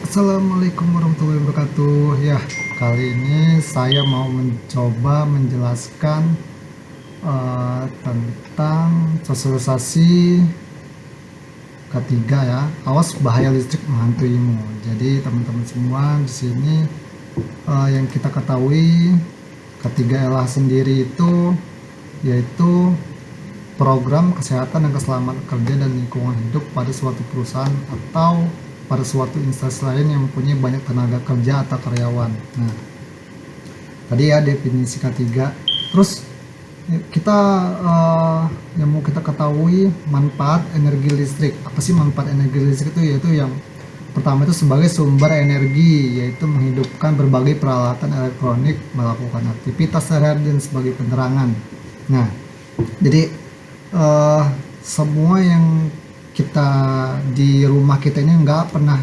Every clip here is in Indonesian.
Assalamualaikum warahmatullahi wabarakatuh. Ya, kali ini saya mau mencoba menjelaskan tentang sosialisasi ketiga ya. Awas bahaya listrik menghantuimu. Jadi teman-teman semua di sini yang kita ketahui ketiga L sendiri itu yaitu program kesehatan dan keselamatan kerja dan lingkungan hidup pada suatu perusahaan atau pada suatu instansi lain yang mempunyai banyak tenaga kerja atau karyawan. Nah, tadi ya definisi ketiga. Terus kita yang mau kita ketahui manfaat energi listrik. Apa sih manfaat energi listrik itu? Yaitu yang pertama itu sebagai sumber energi, yaitu menghidupkan berbagai peralatan elektronik, melakukan aktivitas sehari-hari dan sebagai penerangan. Nah, jadi semua yang kita di rumah kita ini nggak pernah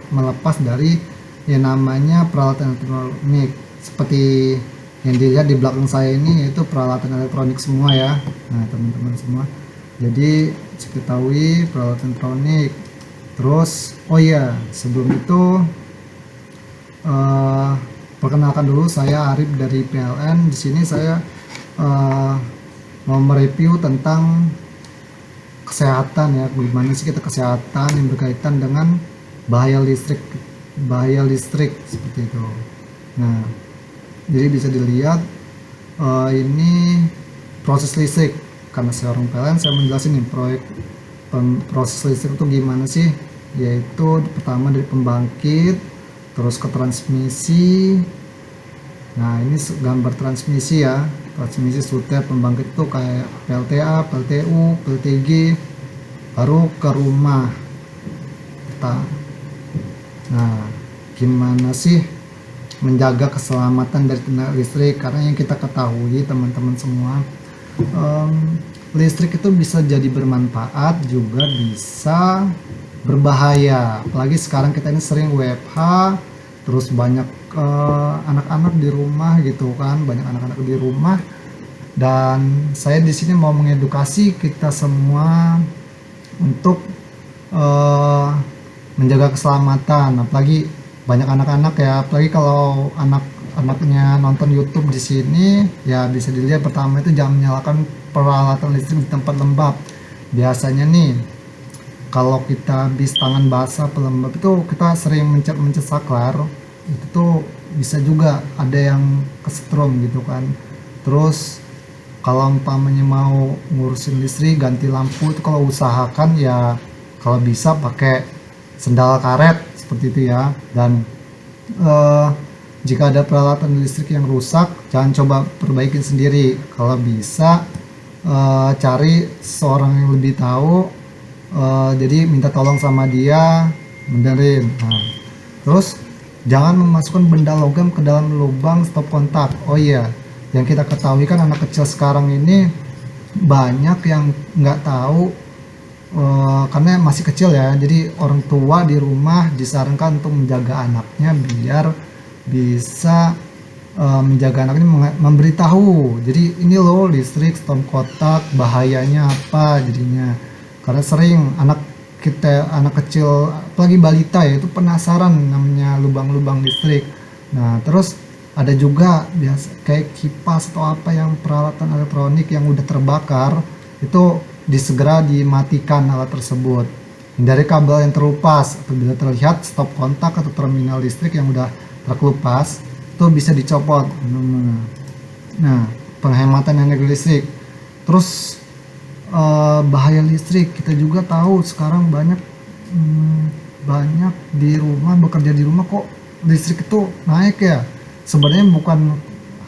melepas dari yang namanya peralatan elektronik, seperti yang dilihat di belakang saya ini, yaitu peralatan elektronik semua ya. Nah teman-teman semua, jadi diketahui peralatan elektronik. Terus oh iya, sebelum itu perkenalkan dulu, saya Arif dari PLN. Di sini saya mau mereview tentang kesehatan ya, gimana sih kita kesehatan yang berkaitan dengan bahaya listrik seperti itu. Nah, jadi bisa dilihat ini proses listrik. Karena saya orang PLN, saya menjelaskan nih proses listrik itu gimana sih, yaitu pertama dari pembangkit, terus ke transmisi. Nah ini gambar transmisi ya, transmisi sutet pembangkit itu kayak PLTA, PLTU, PLTG, baru ke rumah. Nah gimana sih menjaga keselamatan dari tenaga listrik? Karena yang kita ketahui teman-teman semua, listrik itu bisa jadi bermanfaat juga bisa berbahaya. Apalagi sekarang kita ini sering WFH, terus banyak anak-anak di rumah gitu kan, banyak anak-anak di rumah. Dan saya di sini mau mengedukasi kita semua untuk menjaga keselamatan. Apalagi banyak anak-anak ya, apalagi kalau anak-anaknya nonton YouTube di sini ya, bisa dilihat pertama itu jangan menyalakan peralatan listrik di tempat lembab. Biasanya nih kalau kita habis tangan basah pelembab itu kita sering mencet saklar, itu tuh bisa juga ada yang kesetrum gitu kan. Terus kalau umpamanya mau ngurusin listrik ganti lampu itu, kalau usahakan ya kalau bisa pakai sendal karet seperti itu ya. Dan jika ada peralatan listrik yang rusak, jangan coba perbaikin sendiri. Kalau bisa cari seorang yang lebih tahu, jadi minta tolong sama dia, benerin. Nah, terus jangan memasukkan benda logam ke dalam lubang stop kontak. Oh iya, yang kita ketahui kan anak kecil sekarang ini banyak yang nggak tahu, karena masih kecil ya. Jadi orang tua di rumah disarankan untuk menjaga anaknya biar bisa menjaga anaknya, memberitahu. Jadi ini loh listrik stop kontak bahayanya apa jadinya. Karena sering anak kecil apalagi balita ya, itu penasaran namanya lubang-lubang listrik. Nah terus ada juga biasa kayak kipas atau apa yang peralatan elektronik yang udah terbakar, itu disegera dimatikan alat tersebut. Hindari kabel yang terlupas. Apabila terlihat stop kontak atau terminal listrik yang udah terkelupas, itu bisa dicopot. Nah penghematan energi listrik. Terus bahaya listrik kita juga tahu sekarang banyak di rumah, bekerja di rumah kok listrik itu naik ya. Sebenarnya bukan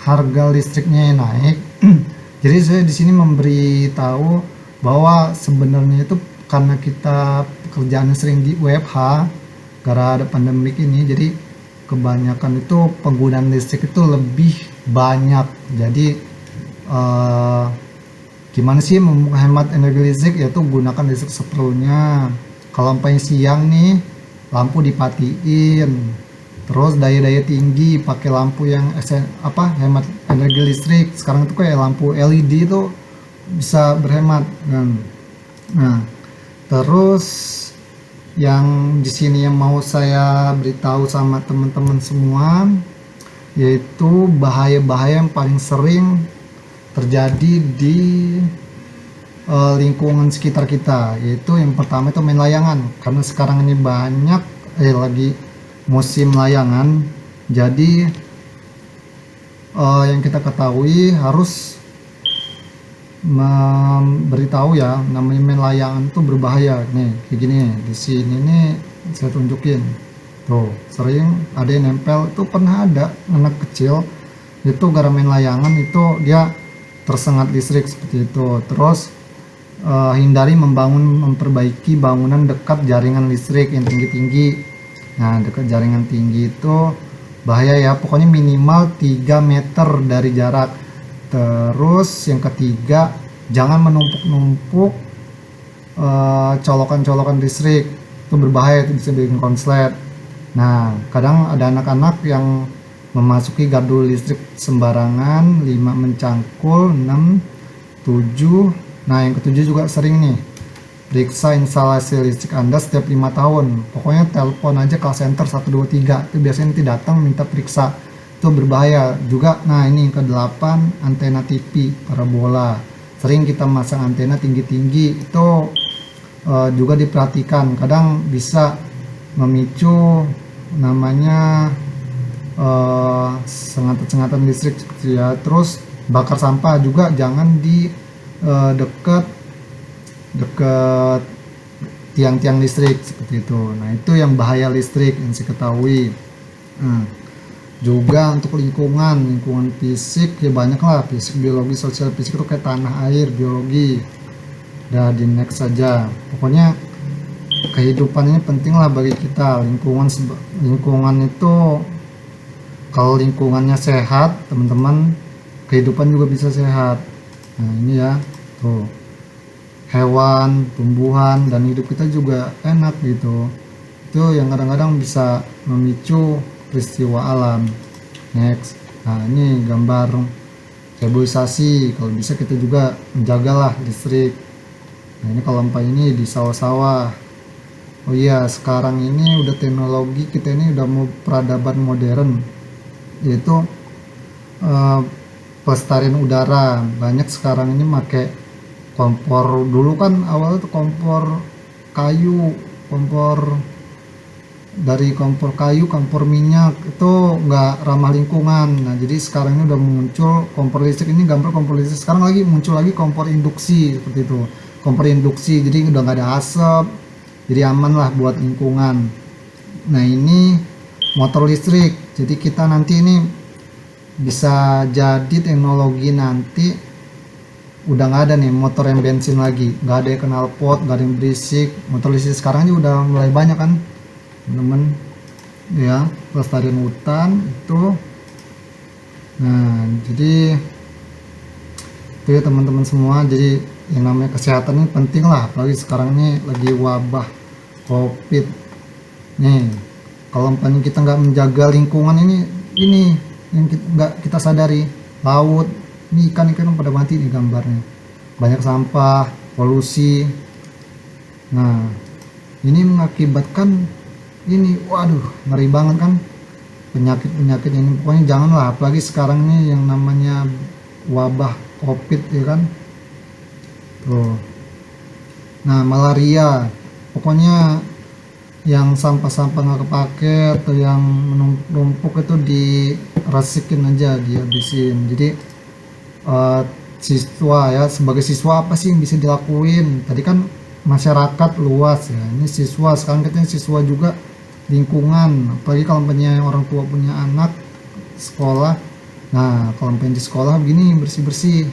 harga listriknya yang naik. Jadi saya di sini memberi tahu bahwa sebenarnya itu karena kita pekerjaan sering di WFH gara ada pandemik ini, jadi kebanyakan itu penggunaan listrik itu lebih banyak. Jadi gimana sih menghemat energi listrik, yaitu gunakan listrik seperlunya. Kalau sampai siang nih lampu dipatiin, terus daya tinggi pakai lampu yang hemat energi listrik. Sekarang itu kayak lampu LED itu bisa berhemat. Nah terus yang di sini yang mau saya beritahu sama teman-teman semua, yaitu bahaya-bahaya yang paling sering terjadi di lingkungan sekitar kita. Yaitu yang pertama itu main layangan, karena sekarang ini banyak lagi musim layangan. Jadi yang kita ketahui harus memberitahu ya, namanya main layangan itu berbahaya. Nih kayak gini di sini nih saya tunjukin tuh, sering ada yang nempel. Itu pernah ada anak kecil itu gara main layangan itu dia tersengat listrik seperti itu. Terus hindari memperbaiki bangunan dekat jaringan listrik yang tinggi-tinggi. Nah dekat jaringan tinggi itu bahaya ya, pokoknya minimal 3 meter dari jarak. Terus yang ketiga, jangan menumpuk-numpuk colokan-colokan listrik, itu berbahaya, itu bisa bikin konslet. Nah kadang ada anak-anak yang memasuki gardu listrik sembarangan, 5 mencangkul, 6, 7. Nah yang ketujuh juga sering nih, periksa instalasi listrik Anda setiap 5 tahun. Pokoknya telepon aja call center 123, itu biasanya nanti datang minta periksa. Itu berbahaya juga. Nah ini yang ke-8, antena TV parabola. Sering kita masang antena tinggi-tinggi, itu juga diperhatikan, kadang bisa memicu namanya sengatan-sengatan listrik seperti ya. Terus bakar sampah juga jangan di dekat tiang-tiang listrik seperti itu. Nah itu yang bahaya listrik yang saya ketahui. Juga untuk lingkungan fisik ya banyak lah, fisik, biologi, sosial. Fisik itu kayak tanah, air, biologi. Udah di next saja. Pokoknya kehidupan ini penting lah bagi kita. Lingkungan itu, kalau lingkungannya sehat teman-teman, kehidupan juga bisa sehat. Nah ini ya tuh, hewan, tumbuhan, dan hidup kita juga enak gitu. Itu yang kadang-kadang bisa memicu peristiwa alam. Next, nah ini gambar reboisasi. Kalau bisa kita juga menjagalah listrik. Nah ini kalau lampu ini di sawah-sawah. Oh iya, sekarang ini udah teknologi kita ini udah mau peradaban modern, yaitu pelestarian udara. Banyak sekarang ini pakai kompor. Dulu kan awalnya tuh kompor kayu, dari kompor kayu, kompor minyak, itu nggak ramah lingkungan. Nah jadi sekarang ini udah muncul kompor listrik. Ini gambar kompor listrik. Sekarang lagi muncul lagi kompor induksi seperti itu. Kompor induksi, jadi udah nggak ada asap, jadi aman lah buat lingkungan. Nah ini motor listrik. Jadi kita nanti ini bisa jadi teknologi nanti udah nggak ada nih motor yang bensin lagi, nggak ada yang knalpot, nggak ada yang berisik. Motor listrik sekarang ini udah mulai banyak kan teman-teman ya. Pelestarian hutan itu. Nah jadi itu ya teman-teman semua. Jadi yang namanya kesehatan ini penting lah, apalagi sekarang ini lagi wabah COVID nih. Kalau kita nggak menjaga lingkungan ini yang nggak kita sadari, laut ini ikan-ikan pada mati nih gambarnya, banyak sampah, polusi. Nah ini mengakibatkan ini, waduh ngeri banget kan, penyakit ini. Pokoknya janganlah, apalagi sekarang ini yang namanya wabah COVID ya kan tuh. Nah malaria, pokoknya yang sampah-sampah nggak kepake atau yang menumpuk itu diresikin aja, dihabisin. Jadi siswa ya, sebagai siswa apa sih yang bisa dilakuin? Tadi kan masyarakat luas ya, ini siswa. Sekarang katanya siswa juga lingkungan, apalagi kalau punya orang tua punya anak sekolah. Nah kalau pengen di sekolah begini bersih-bersih.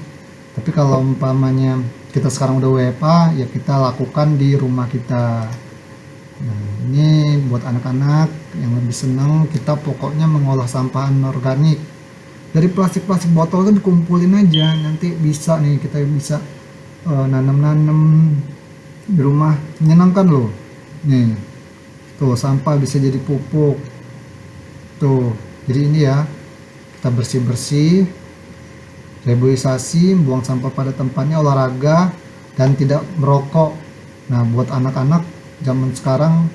Tapi kalau umpamanya kita sekarang udah WFA, ya kita lakukan di rumah kita. Nah ini buat anak-anak yang lebih senang, kita pokoknya mengolah sampah anorganik. Dari plastik-plastik botol itu dikumpulin aja, nanti bisa nih kita bisa nanam-nanam di rumah, menyenangkan loh. Nih tuh sampah bisa jadi pupuk tuh. Jadi ini ya, kita bersih-bersih, reboisasi, buang sampah pada tempatnya, olahraga, dan tidak merokok. Nah buat anak-anak zaman sekarang.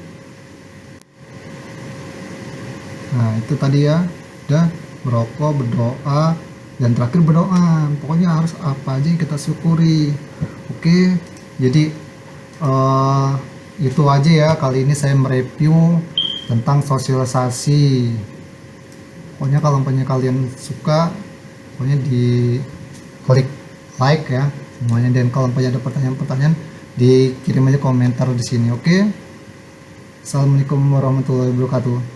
Nah itu tadi ya, udah merokok, berdoa, dan terakhir berdoa. Pokoknya harus apa aja yang kita syukuri. Oke, jadi eh, itu aja ya, kali ini saya mereview tentang sosialisasi. Pokoknya kalau kalian suka, pokoknya di klik like ya semuanya, dan kalau ada pertanyaan-pertanyaan dikirim aja komentar di sini. Oke, assalamualaikum warahmatullahi wabarakatuh.